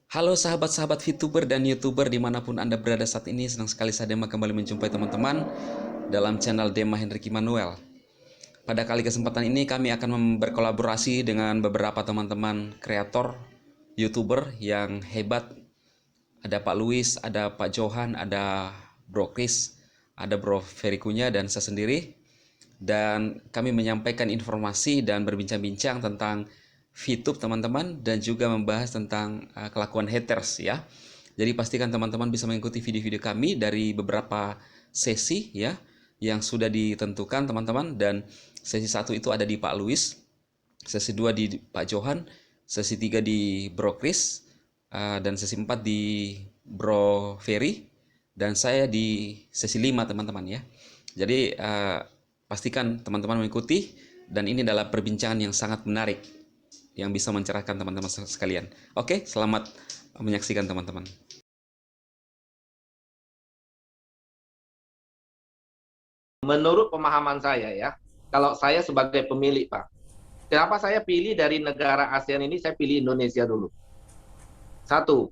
Halo sahabat-sahabat VTuber dan YouTuber dimanapun Anda berada saat ini. Senang sekali saya Dema kembali menjumpai teman-teman dalam channel Dema Hendrik Immanuel. Pada kali kesempatan ini kami akan berkolaborasi dengan beberapa teman-teman kreator YouTuber yang hebat. Ada Pak Luis, ada Pak Johan, ada Bro Chris, ada Bro Ferry Kunya, dan saya sendiri. Dan kami menyampaikan informasi dan berbincang-bincang tentang VTube teman-teman, dan juga membahas tentang kelakuan haters ya. Jadi pastikan teman-teman bisa mengikuti video-video kami dari beberapa sesi ya yang sudah ditentukan teman-teman. Dan sesi 1 itu ada di Pak Luis, sesi 2 di Pak Johan, sesi 3 di Bro Chris, dan sesi 4 di Bro Ferry, dan saya di sesi 5 teman-teman ya. Jadi pastikan teman-teman mengikuti, dan ini adalah perbincangan yang sangat menarik yang bisa mencerahkan teman-teman sekalian. Oke, selamat menyaksikan teman-teman. Menurut pemahaman saya ya, kalau saya sebagai pemilik Pak, kenapa saya pilih dari negara ASEAN ini, saya pilih Indonesia dulu. Satu,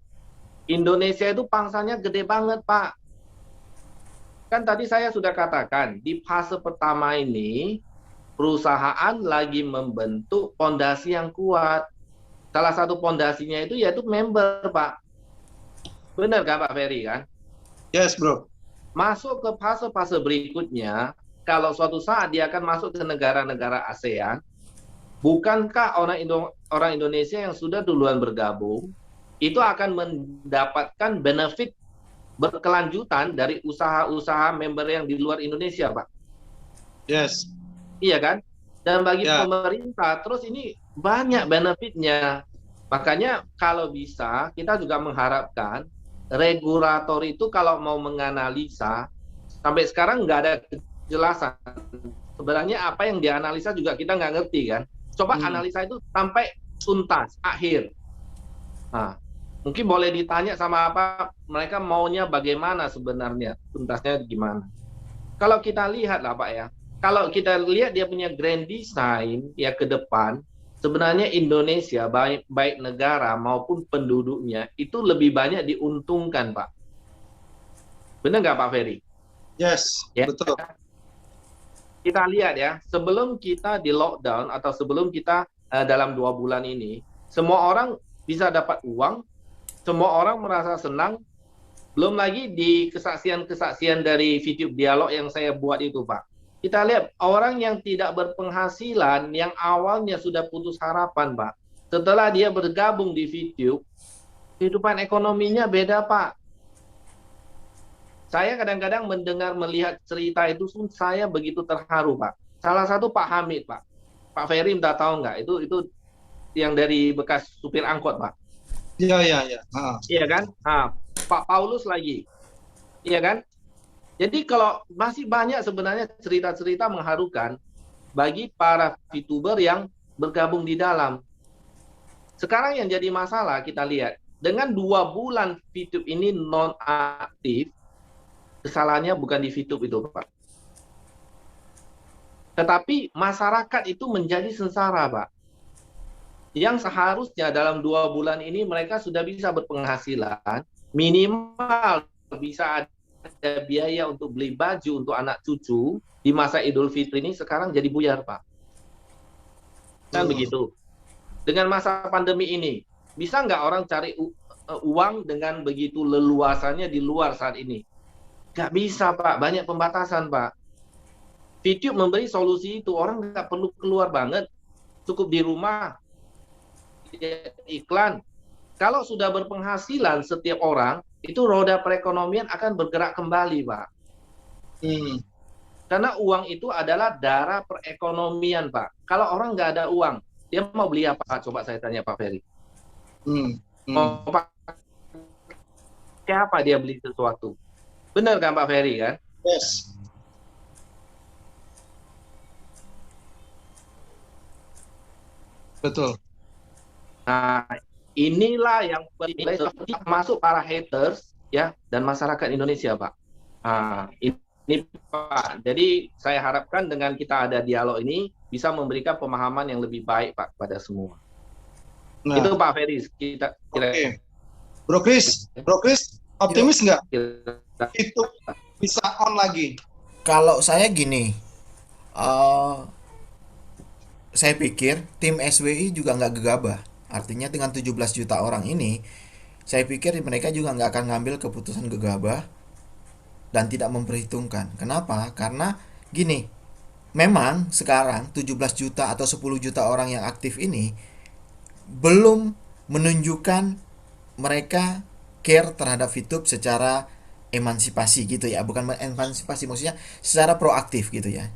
Indonesia itu pangsanya gede banget Pak. Kan tadi saya sudah katakan, di fase pertama ini, perusahaan lagi membentuk fondasi yang kuat. Salah satu fondasinya itu yaitu member Pak. Benar kan Pak Ferry kan? Yes, bro. Masuk ke fase-fase berikutnya, kalau suatu saat dia akan masuk ke negara-negara ASEAN, bukankah orang Indonesia yang sudah duluan bergabung itu akan mendapatkan benefit berkelanjutan dari usaha-usaha member yang di luar Indonesia, Pak? Yes. Iya kan? Dan bagi pemerintah, terus ini banyak benefitnya. Makanya kalau bisa, kita juga mengharapkan regulator itu kalau mau menganalisa, sampai sekarang nggak ada kejelasan. Sebenarnya apa yang dianalisa juga kita nggak ngerti kan. Coba analisa itu sampai tuntas, akhir. Nah, mungkin boleh ditanya sama apa mereka maunya bagaimana sebenarnya, tuntasnya gimana. Kalau kita lihat lah Pak ya, kalau kita lihat dia punya grand design ya ke depan, sebenarnya Indonesia baik negara maupun penduduknya itu lebih banyak diuntungkan Pak. Benar nggak Pak Ferry? Yes, ya, betul. Kita lihat ya, sebelum kita di lockdown atau sebelum kita dalam 2 bulan ini, semua orang bisa dapat uang, semua orang merasa senang. Belum lagi di kesaksian-kesaksian dari video dialog yang saya buat itu, Pak. Kita lihat orang yang tidak berpenghasilan, yang awalnya sudah putus harapan, Pak. Setelah dia bergabung di video, kehidupan ekonominya beda, Pak. Saya kadang-kadang mendengar, melihat cerita itu, saya begitu terharu, Pak. Salah satu Pak Hamid, Pak. Pak Ferry minta tahu nggak? Itu yang dari bekas supir angkot, Pak. Iya, iya, iya. Iya kan? Pak Paulus lagi. Iya kan? Jadi kalau masih banyak sebenarnya cerita-cerita mengharukan bagi para VTuber yang bergabung di dalam. Sekarang yang jadi masalah kita lihat, dengan 2 bulan VTube ini non-aktif, kesalahannya bukan di VTube itu Pak. Tetapi masyarakat itu menjadi sengsara Pak. Yang seharusnya dalam 2 bulan ini mereka sudah bisa berpenghasilan, minimal bisa ada biaya untuk beli baju untuk anak cucu di masa Idul Fitri ini, sekarang jadi buyar Pak. Kan begitu. Dengan masa pandemi ini, bisa nggak orang cari uang dengan begitu leluasannya di luar saat ini? Nggak bisa Pak, banyak pembatasan Pak. VTube memberi solusi itu, orang nggak perlu keluar banget, cukup di rumah, iklan. Kalau sudah berpenghasilan setiap orang, itu roda perekonomian akan bergerak kembali, Pak. Karena uang itu adalah darah perekonomian, Pak. Kalau orang nggak ada uang, dia mau beli apa? Coba saya tanya Pak Ferry. Mau pakai apa dia beli sesuatu? Benar kan Pak Ferry kan? Yes. Betul. Nah, inilah yang masuk para haters ya dan masyarakat Indonesia, Pak. Ini Pak. Jadi saya harapkan dengan kita ada dialog ini bisa memberikan pemahaman yang lebih baik Pak pada semua. Itu Pak Ferry kita. Oke. Bro Chris, optimis nggak Kira- itu bisa on lagi? Kalau saya gini, eh saya pikir tim SWI juga nggak gegabah. Artinya dengan 17 juta orang ini, saya pikir mereka juga nggak akan ngambil keputusan gegabah dan tidak memperhitungkan. Kenapa? Karena gini, memang sekarang 17 juta atau 10 juta orang yang aktif ini belum menunjukkan mereka care terhadap VTube secara emansipasi gitu ya, bukan emansipasi, maksudnya secara proaktif gitu ya.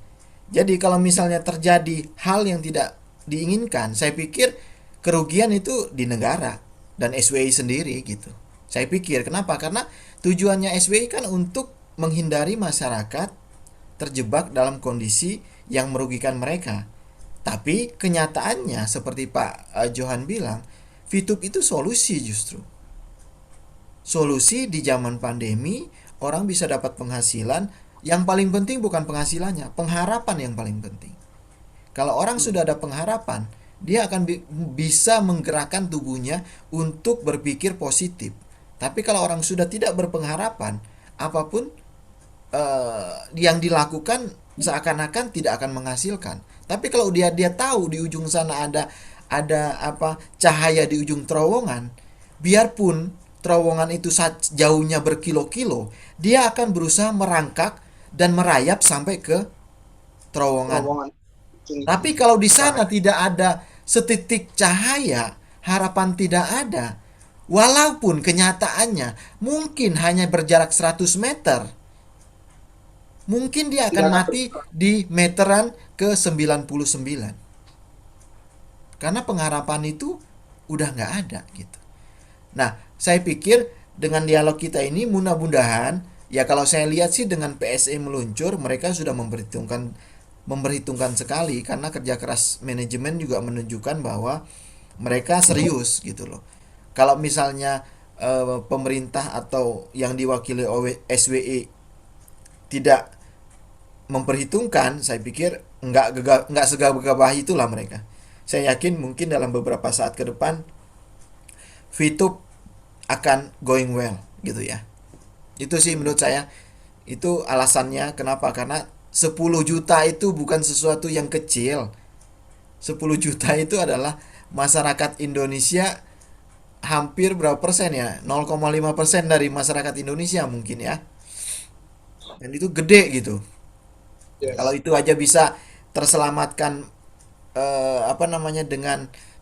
Jadi kalau misalnya terjadi hal yang tidak diinginkan, saya pikir kerugian itu di negara dan SWI sendiri gitu. Saya pikir kenapa? Karena tujuannya SWI kan untuk menghindari masyarakat terjebak dalam kondisi yang merugikan mereka. Tapi kenyataannya seperti Pak Johan bilang, VTube itu solusi justru. Solusi di zaman pandemi, orang bisa dapat penghasilan. Yang paling penting bukan penghasilannya, pengharapan yang paling penting. Kalau orang sudah ada pengharapan, dia akan bisa menggerakkan tubuhnya untuk berpikir positif. Tapi kalau orang sudah tidak berpengharapan, apapun yang dilakukan seakan-akan tidak akan menghasilkan. Tapi kalau dia tahu di ujung sana ada apa cahaya di ujung terowongan, biarpun terowongan itu jauhnya berkilo-kilo, dia akan berusaha merangkak dan merayap sampai ke terowongan. Tapi kalau di sana tidak ada setitik cahaya, harapan tidak ada. Walaupun kenyataannya mungkin hanya berjarak 100 meter, mungkin dia akan mati di meteran ke 99. Karena pengharapan itu udah nggak ada gitu. Nah, saya pikir dengan dialog kita ini mudah-mudahan, ya kalau saya lihat sih dengan PSE meluncur, mereka sudah memperhitungkan sekali, karena kerja keras manajemen juga menunjukkan bahwa mereka serius gitu loh. Kalau misalnya pemerintah atau yang diwakili oleh SWI tidak memperhitungkan, saya pikir nggak segagah itulah mereka. Saya yakin mungkin dalam beberapa saat ke depan VTube akan going well gitu ya. Itu sih menurut saya, itu alasannya kenapa, karena 10 juta itu bukan sesuatu yang kecil. 10 juta itu adalah masyarakat Indonesia, hampir berapa persen ya, 0,5% dari masyarakat Indonesia mungkin ya. Dan itu gede gitu. Kalau itu aja bisa terselamatkan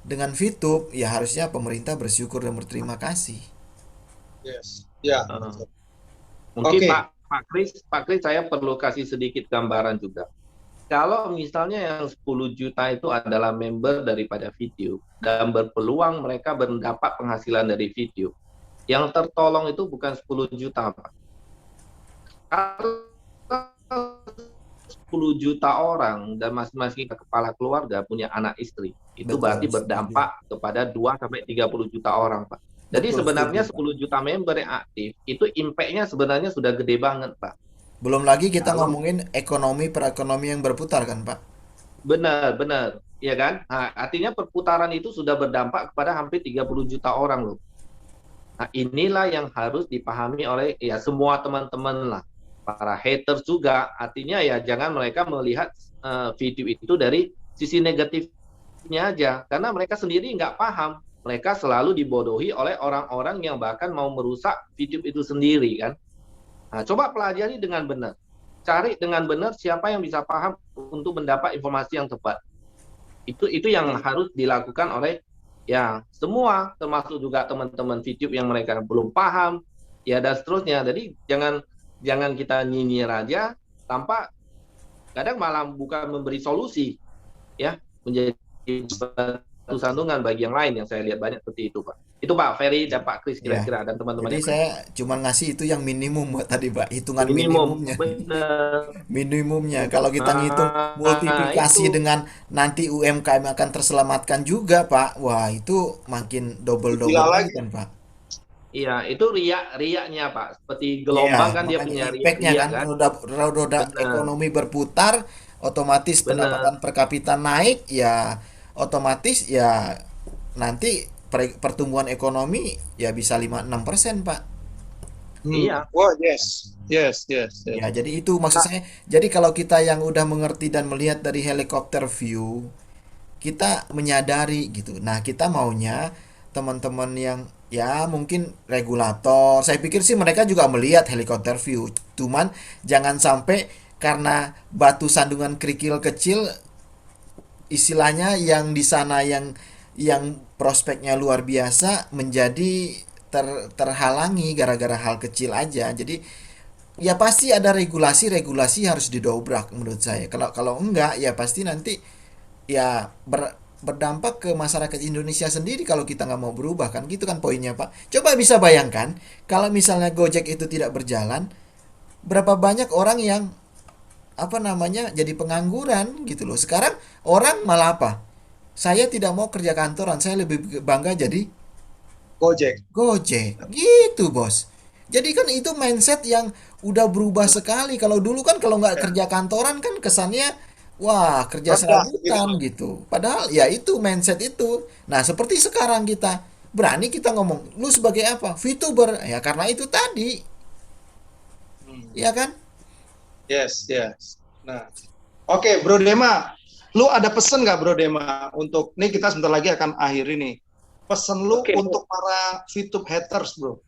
dengan VTube, ya harusnya pemerintah bersyukur dan berterima kasih. Ya. Mungkin Oke. Pak Kris, saya perlu kasih sedikit gambaran juga. Kalau misalnya yang 10 juta itu adalah member daripada VTube dan berpeluang mereka mendapat penghasilan dari VTube, yang tertolong itu bukan 10 juta, Pak. Kalau 10 juta orang dan masing-masing kepala keluarga punya anak istri, itu Betul, berarti setuju. berdampak kepada 2 sampai 30 juta orang, Pak. Jadi Betul, sebenarnya setuju, Pak. 10 juta member yang aktif, itu impact-nya sebenarnya sudah gede banget, Pak. Belum lagi kita Kalau ngomongin perekonomian yang berputar kan, Pak? benar, ya kan? Nah, artinya perputaran itu sudah berdampak kepada hampir 30 juta orang loh. Nah, inilah yang harus dipahami oleh ya semua teman-teman lah. Para haters juga, artinya ya jangan mereka melihat video itu dari sisi negatifnya aja. Karena mereka sendiri nggak paham. Mereka selalu dibodohi oleh orang-orang yang bahkan mau merusak video itu sendiri kan. Nah, coba pelajari dengan benar. Cari dengan benar siapa yang bisa paham untuk mendapat informasi yang tepat. Itu yang harus dilakukan oleh ya semua, termasuk juga teman-teman VTube yang mereka belum paham, ya dan seterusnya. Jadi jangan kita nyinyir aja tanpa kadang malah bukan memberi solusi, ya menjadi batu sandungan bagi yang lain, yang saya lihat banyak seperti itu, Pak. Itu Pak Ferry dan Pak Chris Ya. kira-kira dan teman-teman Jadi yang lain. saya cuma ngasih itu yang minimum buat tadi, Pak. Hitungan Minimum, minimumnya. benar. Minimumnya. Kalau kita ngitung multiplikasi itu. dengan nanti UMKM akan terselamatkan juga, Pak. Wah, itu makin double-double Gila lagi lagi. kan, Pak. Iya, itu riaknya Pak. Seperti gelombang kan dia Makanya punya impact-nya riak kan, kan. roda Benar, ekonomi berputar, otomatis benar. pendapatan per kapita naik, ya otomatis ya nanti pertumbuhan ekonomi ya bisa 5-6%, Pak. Iya. Wah, yes, yes, yes, yes. Ya, jadi itu maksud saya. Jadi kalau kita yang udah mengerti dan melihat dari helikopter view, kita menyadari gitu. Nah, kita maunya teman-teman yang ya mungkin regulator, saya pikir sih mereka juga melihat helikopter view. Cuman jangan sampai karena batu sandungan kerikil kecil istilahnya yang di sana yang prospeknya luar biasa menjadi terhalangi gara-gara hal kecil aja. Jadi ya pasti ada regulasi-regulasi harus didobrak menurut saya. Kalau kalau enggak ya pasti nanti ya berdampak ke masyarakat Indonesia sendiri kalau kita nggak mau berubah kan gitu kan poinnya Pak. Coba bisa bayangkan kalau misalnya Gojek itu tidak berjalan, berapa banyak orang yang apa namanya jadi pengangguran gitu loh. Sekarang orang malah apa? Saya tidak mau kerja kantoran, saya lebih bangga jadi Gojek. Gojek. Gitu, Bos. Jadi kan itu mindset yang udah berubah sekali. Kalau dulu kan kalau nggak kerja kantoran kan kesannya wah kerja Rendah gitu. serabutan gitu. Padahal ya itu mindset itu. Nah seperti sekarang kita berani kita ngomong, lu sebagai apa? VTuber. Ya karena itu tadi, ya kan? Yes, yes. Nah, oke, Bro Dema, lu ada pesan nggak Bro Dema untuk nih kita sebentar lagi akan akhiri nih. Pesan lu Oke, untuk para VTube haters, Bro.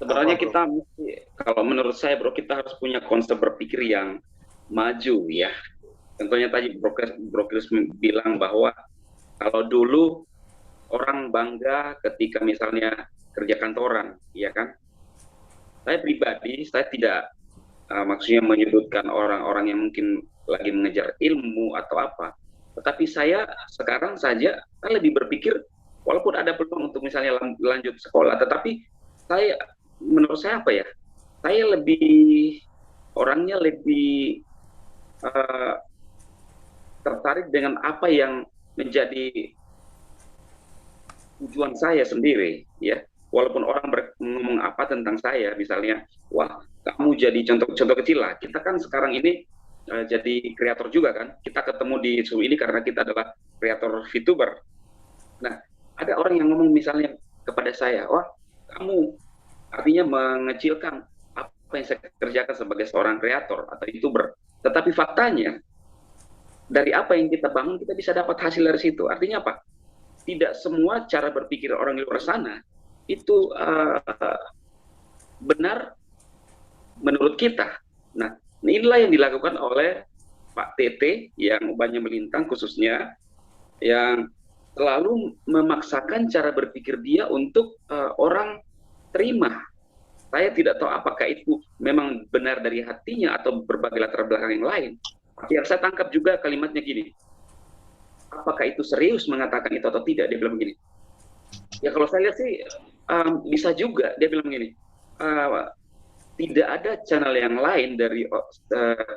sebenarnya Apa, Bro? kita mesti, kalau menurut saya bro, kita harus punya konsep berpikir yang maju ya. Tentunya tadi Bro Chris bilang bahwa kalau dulu orang bangga ketika misalnya kerja kantoran, ya kan? Saya pribadi, saya tidak maksudnya menyudutkan orang-orang yang mungkin lagi mengejar ilmu atau apa. Tetapi saya sekarang saja kan lebih berpikir, walaupun ada peluang untuk misalnya lanjut sekolah, tetapi saya, menurut saya apa ya? Saya lebih orangnya lebih uh, tertarik dengan apa yang menjadi tujuan saya sendiri, ya. Walaupun orang ngomong apa tentang saya, misalnya, wah, kamu jadi contoh kecil lah. Kita kan sekarang ini jadi kreator juga kan. Kita ketemu di Zoom ini karena kita adalah kreator VTuber. Nah, ada orang yang ngomong misalnya kepada saya, wah, kamu artinya mengecilkan apa yang saya kerjakan sebagai seorang kreator atau YouTuber. Tetapi faktanya, dari apa yang kita bangun, kita bisa dapat hasil dari situ. Artinya apa? Tidak semua cara berpikir orang di luar sana itu benar menurut kita. Nah, inilah yang dilakukan oleh Pak TT yang banyak melintang khususnya, yang selalu memaksakan cara berpikir dia untuk orang terima. Saya tidak tahu apakah itu memang benar dari hatinya atau berbagai latar belakang yang lain. Yang saya tangkap juga kalimatnya gini, apakah itu serius mengatakan itu atau tidak? Dia bilang begini, ya kalau saya lihat sih bisa juga. Dia bilang begini, tidak ada channel yang lain dari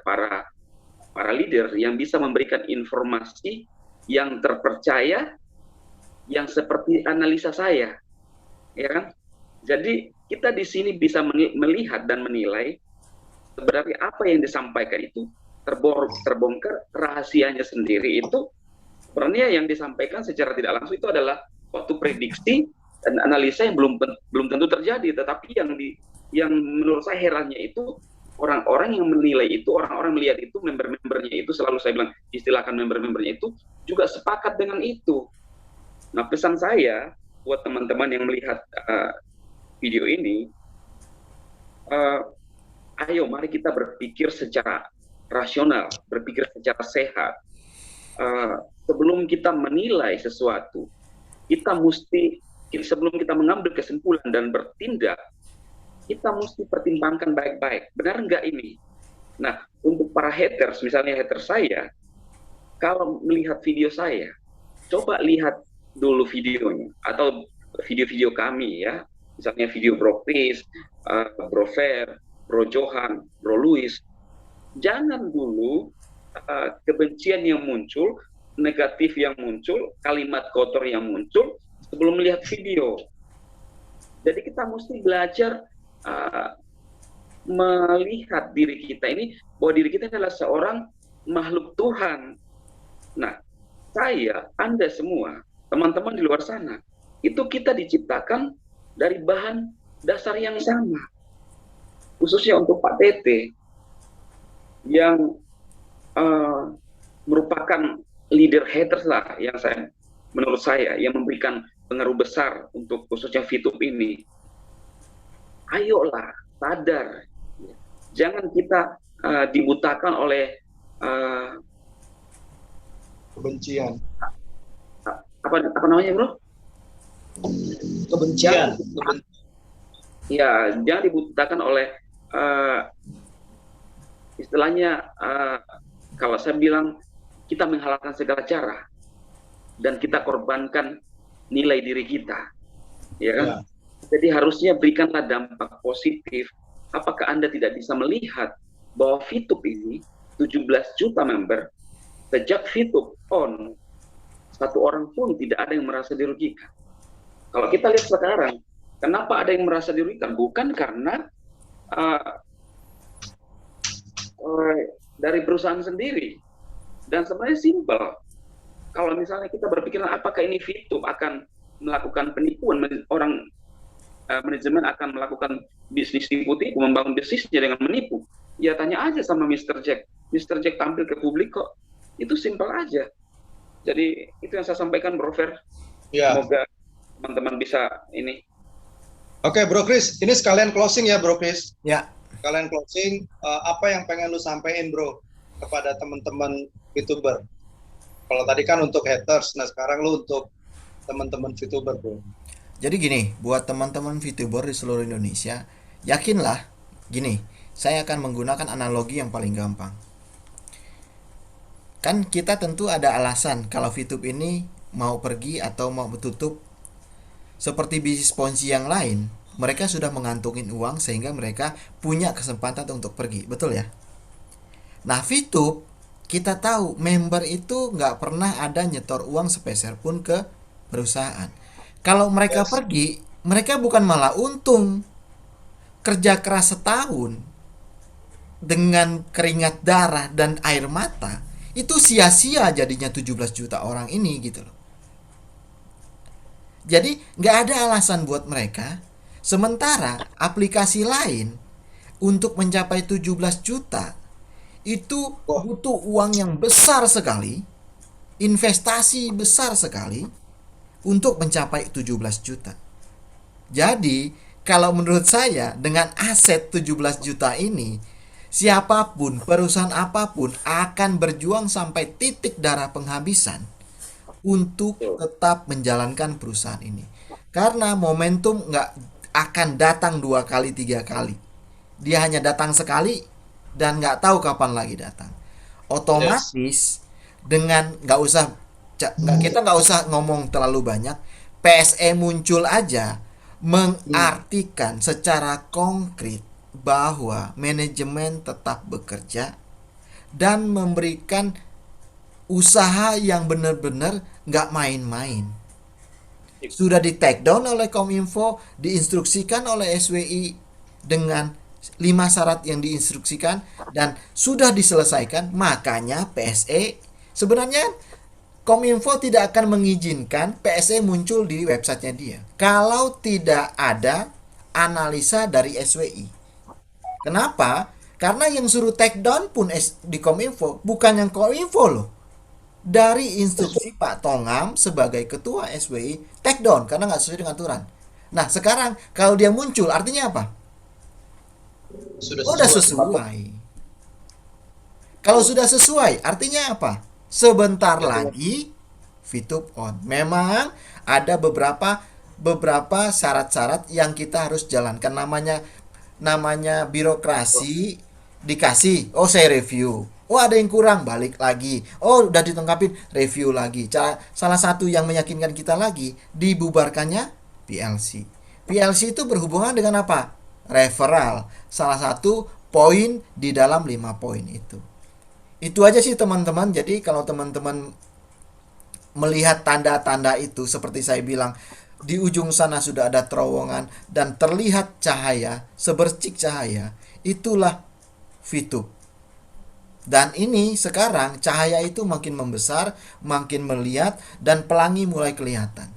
para leader yang bisa memberikan informasi yang terpercaya, yang seperti analisa saya, ya kan? Jadi kita di sini bisa melihat dan menilai sebenarnya apa yang disampaikan itu terbongkar rahasianya sendiri itu sebenarnya yang disampaikan secara tidak langsung itu adalah waktu prediksi dan analisa yang belum tentu terjadi, tetapi yang menurut saya herannya itu orang-orang yang menilai itu, orang-orang melihat itu, member-membernya itu, selalu saya bilang istilahkan member-membernya itu juga sepakat dengan itu. Nah, pesan saya buat teman-teman yang melihat video ini, ayo mari kita berpikir secara rasional, berpikir secara sehat. Sebelum kita menilai sesuatu, kita mesti, sebelum kita mengambil kesimpulan dan bertindak, kita mesti pertimbangkan baik-baik, benar nggak ini? Nah, untuk para haters, misalnya haters saya, kalau melihat video saya, coba lihat dulu videonya, atau video-video kami ya, misalnya video Bro Chris, Bro Fer, Bro Johan, Bro Luis. Jangan dulu kebencian yang muncul, negatif yang muncul, kalimat kotor yang muncul sebelum melihat video. Jadi kita mesti belajar melihat diri kita ini, bahwa diri kita adalah seorang makhluk Tuhan. Nah, saya, Anda semua, teman-teman di luar sana, itu kita diciptakan dari bahan dasar yang sama. Khususnya untuk Pak Tete yang merupakan leader haters lah, yang menurut saya yang memberikan pengaruh besar untuk khususnya VTube ini. Ayolah sadar, jangan kita dibutakan oleh Kebencian. apa namanya, bro? Kebencian. Ya, jangan dibutakan oleh istilahnya, kalau saya bilang, kita menghalalkan segala cara dan kita korbankan nilai diri kita, ya kan? Ya. Jadi harusnya berikanlah dampak positif. Apakah Anda tidak bisa melihat bahwa VTube ini 17 juta member, sejak VTube on, satu orang pun tidak ada yang merasa dirugikan. Kalau kita lihat sekarang, kenapa ada yang merasa dirugikan? Bukan karena dari perusahaan sendiri. Dan sebenarnya simpel. Kalau misalnya kita berpikiran apakah ini VTube akan melakukan penipuan, orang manajemen akan melakukan bisnis tipu-tipu, membangun bisnisnya dengan menipu, ya tanya aja sama Mr. Jack. Mr. Jack tampil ke publik kok. Itu simpel aja. Jadi itu yang saya sampaikan, Bro Fer. Ya. Semoga teman-teman bisa ini. Oke, Bro Chris, ini sekalian closing ya, Bro Chris. Ya, Sekalian closing, apa yang pengen lu sampein, Bro, kepada teman-teman VTuber? Kalau tadi kan untuk haters, nah sekarang lu untuk teman-teman VTuber, Bro. jadi gini, buat teman-teman VTuber di seluruh Indonesia, yakinlah, gini, saya akan menggunakan analogi yang paling gampang. Kan kita tentu ada alasan kalau VTube ini mau pergi atau mau tutup. Seperti bisnis Ponzi yang lain, mereka sudah mengantongin uang sehingga mereka punya kesempatan untuk pergi, betul ya? Nah, VTube, kita tahu member itu nggak pernah ada nyetor uang sepeser pun ke perusahaan. Kalau mereka pergi, mereka bukan malah untung. Kerja keras setahun dengan keringat darah dan air mata, itu sia-sia jadinya 17 juta orang ini gitu loh. Jadi nggak ada alasan buat mereka. Sementara aplikasi lain untuk mencapai 17 juta itu butuh uang yang besar sekali, investasi besar sekali untuk mencapai 17 juta. Jadi kalau menurut saya dengan aset 17 juta ini, siapapun, perusahaan apapun akan berjuang sampai titik darah penghabisan untuk tetap menjalankan perusahaan ini. Karena momentum nggak akan datang 2 kali, 3 kali. Dia hanya datang sekali dan nggak tahu kapan lagi datang. Otomatis dengan kita nggak usah ngomong terlalu banyak, PSE muncul aja mengartikan secara konkret bahwa manajemen tetap bekerja dan memberikan usaha yang benar-benar nggak main-main. Sudah di take down oleh Kominfo, diinstruksikan oleh SWI dengan 5 syarat yang diinstruksikan dan sudah diselesaikan. Makanya PSE sebenarnya Kominfo tidak akan mengizinkan PSE muncul di websitenya dia kalau tidak ada analisa dari SWI. Kenapa? Karena yang suruh take down pun di Kominfo, bukan yang Kominfo loh. Dari instruksi Pak Tongam sebagai ketua SWI, take down karena nggak sesuai dengan aturan. Nah sekarang kalau dia muncul artinya apa? Sudah sesuai. Kalau sudah sesuai artinya apa? Sebentar lagi VTube on. Memang ada beberapa syarat-syarat yang kita harus jalankan, namanya birokrasi. Dikasih, oh saya review, oh ada yang kurang, balik lagi, oh udah ditengkapin, review lagi. Salah satu yang meyakinkan kita lagi, dibubarkannya PLC. PLC itu berhubungan dengan apa? Referral, salah satu poin di dalam 5 poin itu. Itu aja sih teman-teman. Jadi kalau teman-teman melihat tanda-tanda itu, seperti saya bilang, di ujung sana sudah ada terowongan dan terlihat cahaya, sebercik cahaya, itulah VTube. Dan ini sekarang cahaya itu makin membesar, makin melihat, dan pelangi mulai kelihatan.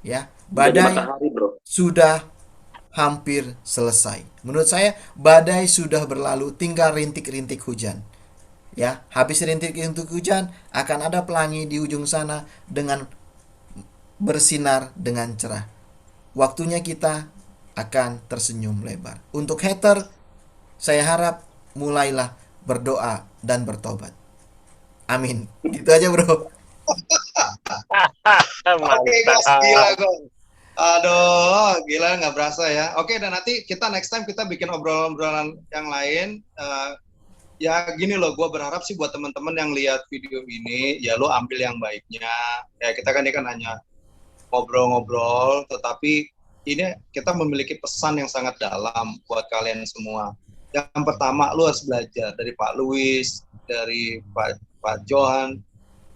Ya, Jadi Badai matahari, bro. sudah hampir selesai. Menurut saya, badai sudah berlalu, tinggal rintik-rintik hujan. Ya, habis rintik-rintik hujan, akan ada pelangi di ujung sana dengan bersinar dengan cerah. Waktunya kita akan tersenyum lebar. Untuk hater, saya harap mulailah berdoa dan bertobat. Amin. Gitu aja, bro. Oke, Gos, gila, Mantap. Gos. Aduh, gila nggak berasa ya. Oke, dan nanti kita next time kita bikin obrolan-obrolan yang lain. Ya gini loh, gue berharap sih buat teman-teman yang lihat video ini, ya lo ambil yang baiknya. Ya kita kan ini kan hanya ngobrol-ngobrol, tetapi ini kita memiliki pesan yang sangat dalam buat kalian semua. Yang pertama, lo harus belajar dari Pak Louis, dari Pak Johan.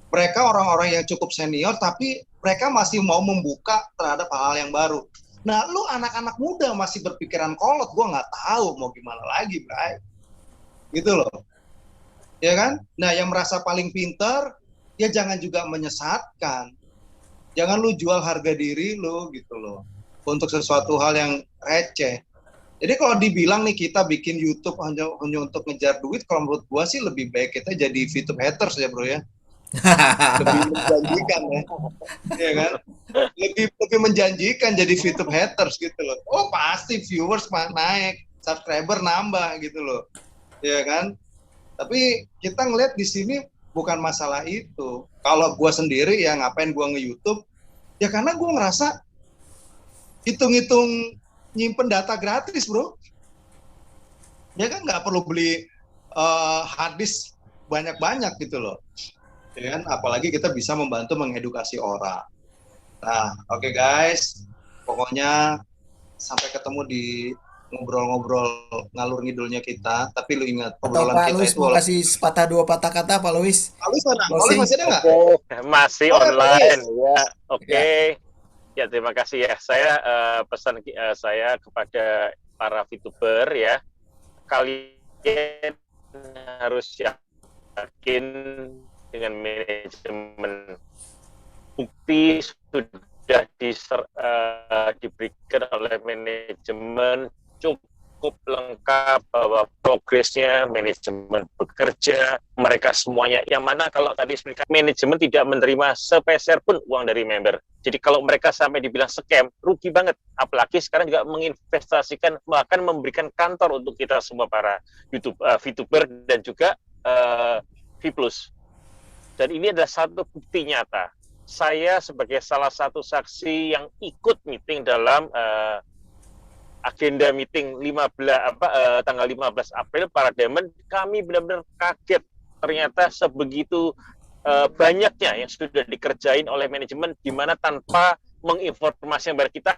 Mereka orang-orang yang cukup senior, tapi mereka masih mau membuka terhadap hal-hal yang baru. Nah, lu anak-anak muda masih berpikiran kolot, gue nggak tahu mau gimana lagi, Bray. Gitu loh. Ya kan? Nah, yang merasa paling pinter, ya jangan juga menyesatkan. Jangan lu jual harga diri lu gitu loh. Untuk sesuatu hal yang receh. Jadi kalau dibilang nih kita bikin YouTube hanya untuk ngejar duit, kalau menurut gua sih lebih baik kita jadi VTube haters ya, bro ya. Lebih menjanjikan ya. Ya kan? Lebih menjanjikan jadi VTube haters gitu loh. Oh, pasti viewers naik, subscriber nambah gitu loh. Ya kan? Tapi kita ngeliat di sini bukan masalah itu. Kalau gue sendiri ya ngapain gue nge-YouTube? Ya karena gue ngerasa hitung-hitung nyimpen data gratis, bro. Ya kan nggak perlu beli hard disk banyak-banyak gitu loh. Ya kan? Apalagi kita bisa membantu mengedukasi orang. Nah, oke guys. Pokoknya sampai ketemu di ngobrol-ngobrol ngalur ngidulnya kita, tapi lu ingat Atau obrolan Pak kita Luis itu mau walaupun kasih sepatah dua patah kata, Pak Luis? Paulus mana? Paulus Closing. masih ada nggak? Oke, masih Oh, online Paulus. ya. Oke. Ya. Ya, terima kasih ya. Saya pesan saya kepada para VTuber ya. Kalian harus yakin dengan manajemen. Bukti sudah diberikan oleh manajemen cukup lengkap bahwa progresnya manajemen bekerja, mereka semuanya. Yang mana kalau tadi manajemen tidak menerima sepeser pun uang dari member. Jadi kalau mereka sampai dibilang scam, rugi banget. Apalagi sekarang juga menginvestasikan, bahkan memberikan kantor untuk kita semua para VTuber dan juga V+. Dan ini adalah satu bukti nyata. Saya sebagai salah satu saksi yang ikut meeting dalam agenda meeting tanggal 15 April para Diamond, kami benar-benar kaget. Ternyata sebegitu banyaknya yang sudah dikerjain oleh manajemen, di mana tanpa menginformasikan kepada kita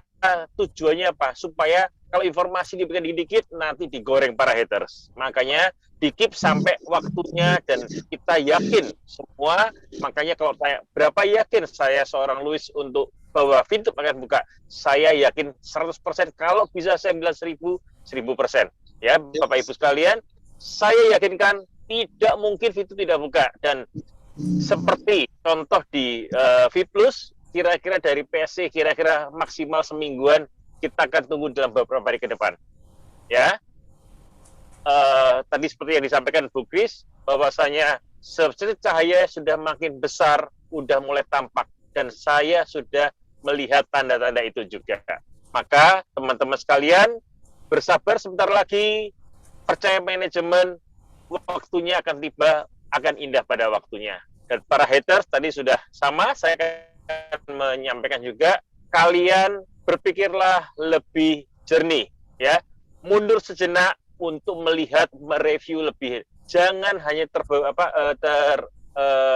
tujuannya apa? Supaya kalau informasi diberikan dikit nanti digoreng para haters. Makanya di-keep sampai waktunya dan kita yakin semua. Makanya kalau tanya berapa yakin saya seorang Louis untuk bahwa VTube akan buka, saya yakin 100%. Kalau bisa saya bilang 1000%. Ya, Bapak Ibu sekalian, saya yakinkan tidak mungkin VTube tidak buka. Dan seperti contoh di V+, kira-kira dari PSC kira-kira maksimal semingguan, kita akan tunggu dalam beberapa hari ke depan. Ya, tadi seperti yang disampaikan Bu Kris, bahwasanya cahaya sudah makin besar, sudah mulai tampak, dan saya sudah melihat tanda-tanda itu juga. Maka teman-teman sekalian, bersabar sebentar lagi, percaya manajemen, waktunya akan tiba, akan indah pada waktunya. Dan para haters tadi sudah sama, saya akan menyampaikan juga, kalian berpikirlah lebih jernih, ya, mundur sejenak untuk melihat, mereview lebih. Jangan hanya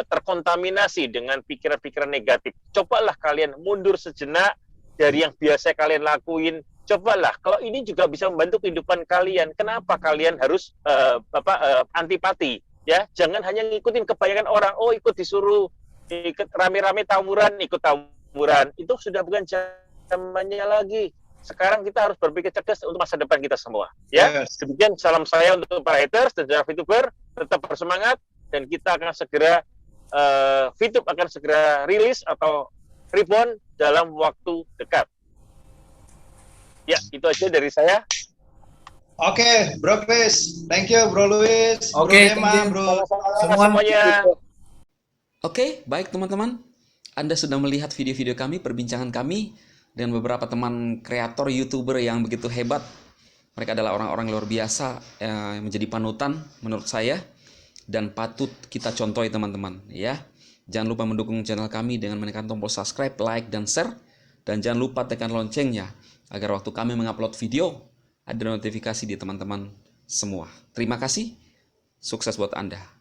terkontaminasi dengan pikiran-pikiran negatif. Cobalah kalian mundur sejenak dari yang biasa kalian lakuin. Cobalah, kalau ini juga bisa membantu kehidupan kalian. Kenapa kalian harus antipati? Ya, jangan hanya ngikutin kebanyakan orang. Oh, ikut disuruh, ikut rame-rame tawuran, ikut tawuran. Itu sudah bukan zamannya lagi. Sekarang kita harus berpikir cerdas untuk masa depan kita semua. Ya, demikian salam saya untuk para haters dan para VTuber. Tetap bersemangat dan kita akan segera VTube akan segera rilis atau rebound dalam waktu dekat. Ya, itu aja dari saya. Oke, Bro Chris. Thank you, Bro Luis. Bro Oke, Dema, thank you. Bro. Semua- Semuanya. Oke, baik teman-teman. Anda sudah melihat video-video kami, perbincangan kami dengan beberapa teman kreator YouTuber yang begitu hebat. Mereka adalah orang-orang luar biasa yang menjadi panutan menurut saya dan patut kita contohi teman-teman ya. Jangan lupa mendukung channel kami dengan menekan tombol subscribe, like, dan share. Dan jangan lupa tekan loncengnya agar waktu kami mengupload video ada notifikasi di teman-teman semua. Terima kasih. Sukses buat Anda.